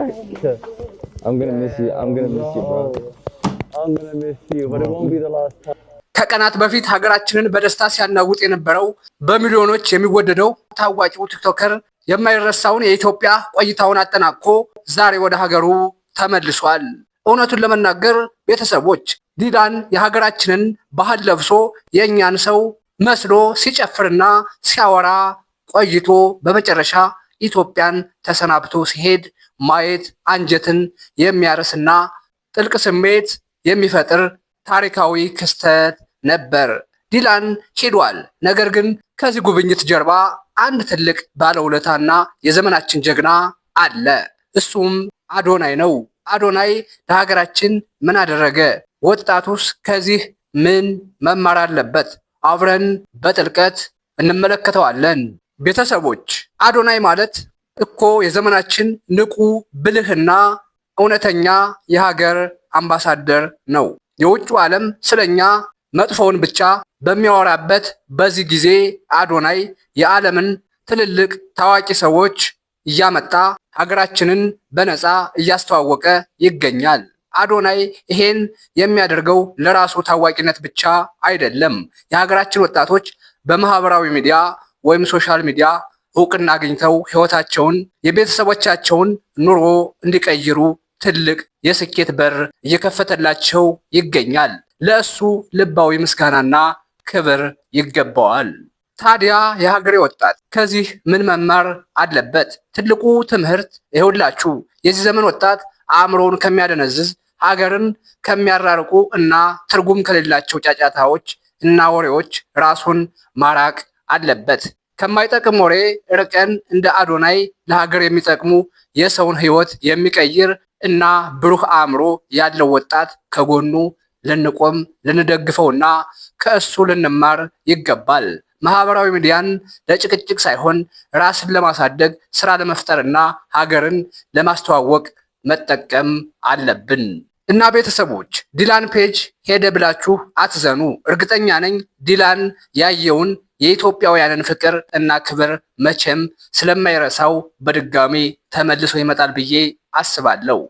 I'm gonna miss you. I'm gonna miss you, bro. I'm gonna miss you, but it won't be the last time. ከቀናት በፊት ሀገራችንን በደስታ ሲያናውጥ የነበረው በሚሊዮኖች የሚወደደው ታዋቂው ቲክቶከር የማይረሳውን የኢትዮጵያ ቆይታውን አጠናቆ ዛሬ ወደ ሀገሩ ተመልሷል። እውነቱን ለመናገር ቤተሰቦች ዲላን የሀገራችንን ባህል ለብሶ የእኛን ሰው መስሎ ሲጨፍርና ሲያወራ ቆይቶ በመጨረሻ ኢትዮጵያን ተሰናብቶ ሲሄድ ማየት አንጀትን የሚያርስና ጥልቅ ስሜት የሚፈጥር ታሪካዊ ክስተት ነበር። ዲላን ሄዷል። ነገር ግን ከዚህ ጉብኝት ጀርባ አንድ ትልቅ ባለውለታና የዘመናችን ጀግና አለ። እሱም አዶናይ ነው። አዶናይ ለሀገራችን ምን አደረገ? ወጣቱስ ከዚህ ምን መማር አለበት? አብረን በጥልቀት እንመለከተዋለን። ቤተሰቦች አዶናይ ማለት እኮ የዘመናችን ንቁ ብልህና እውነተኛ የሀገር አምባሳደር ነው። የውጭው ዓለም ስለኛ መጥፎውን ብቻ በሚያወራበት በዚህ ጊዜ አዶናይ የዓለምን ትልልቅ ታዋቂ ሰዎች እያመጣ ሀገራችንን በነፃ እያስተዋወቀ ይገኛል። አዶናይ ይሄን የሚያደርገው ለራሱ ታዋቂነት ብቻ አይደለም። የሀገራችን ወጣቶች በማህበራዊ ሚዲያ ወይም ሶሻል ሚዲያ እውቅና አግኝተው ህይወታቸውን፣ የቤተሰቦቻቸውን ኑሮ እንዲቀይሩ ትልቅ የስኬት በር እየከፈተላቸው ይገኛል። ለእሱ ልባዊ ምስጋናና ክብር ይገባዋል። ታዲያ የሀገሬ ወጣት ከዚህ ምን መማር አለበት? ትልቁ ትምህርት ይኸውላችሁ፣ የዚህ ዘመን ወጣት አእምሮውን ከሚያደነዝዝ ሀገርን ከሚያራርቁ እና ትርጉም ከሌላቸው ጫጫታዎች እና ወሬዎች ራሱን ማራቅ አለበት። ከማይጠቅም ወሬ ርቀን እንደ አዶናይ ለሀገር የሚጠቅሙ የሰውን ህይወት የሚቀይር እና ብሩህ አእምሮ ያለው ወጣት ከጎኑ ልንቆም ልንደግፈውና ከእሱ ልንማር ይገባል። ማህበራዊ ሚዲያን ለጭቅጭቅ ሳይሆን ራስን ለማሳደግ ስራ ለመፍጠርና ሀገርን ለማስተዋወቅ መጠቀም አለብን። እና ቤተሰቦች ዲላን ፔጅ ሄደ ብላችሁ አትዘኑ። እርግጠኛ ነኝ ዲላን ያየውን የኢትዮጵያውያንን ፍቅር እና ክብር መቼም ስለማይረሳው በድጋሚ ተመልሶ ይመጣል ብዬ አስባለሁ።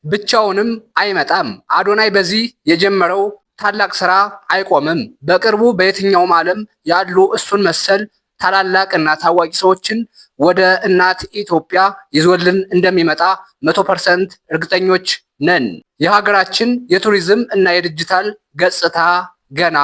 ብቻውንም አይመጣም። አዶናይ በዚህ የጀመረው ታላቅ ስራ አይቆምም። በቅርቡ በየትኛውም ዓለም ያሉ እሱን መሰል ታላላቅ እና ታዋቂ ሰዎችን ወደ እናት ኢትዮጵያ ይዞልን እንደሚመጣ 100% እርግጠኞች ነን። የሀገራችን የቱሪዝም እና የዲጂታል ገጽታ ገና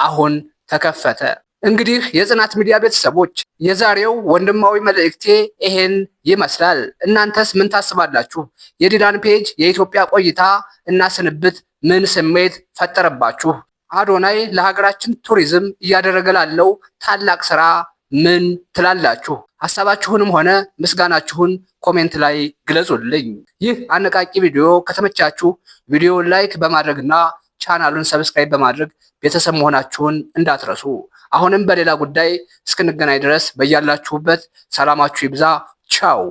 አሁን ተከፈተ። እንግዲህ የጽናት ሚዲያ ቤተሰቦች የዛሬው ወንድማዊ መልእክቴ ይሄን ይመስላል። እናንተስ ምን ታስባላችሁ? የዲላን ፔጅ የኢትዮጵያ ቆይታ እና ስንብት ምን ስሜት ፈጠረባችሁ? አዶናይ ለሀገራችን ቱሪዝም እያደረገ ላለው ታላቅ ስራ ምን ትላላችሁ? ሀሳባችሁንም ሆነ ምስጋናችሁን ኮሜንት ላይ ግለጹልኝ። ይህ አነቃቂ ቪዲዮ ከተመቻችሁ ቪዲዮውን ላይክ በማድረግና ቻናሉን ሰብስክራይብ በማድረግ ቤተሰብ መሆናችሁን እንዳትረሱ። አሁንም በሌላ ጉዳይ እስክንገናኝ ድረስ በያላችሁበት ሰላማችሁ ይብዛ። ቻው።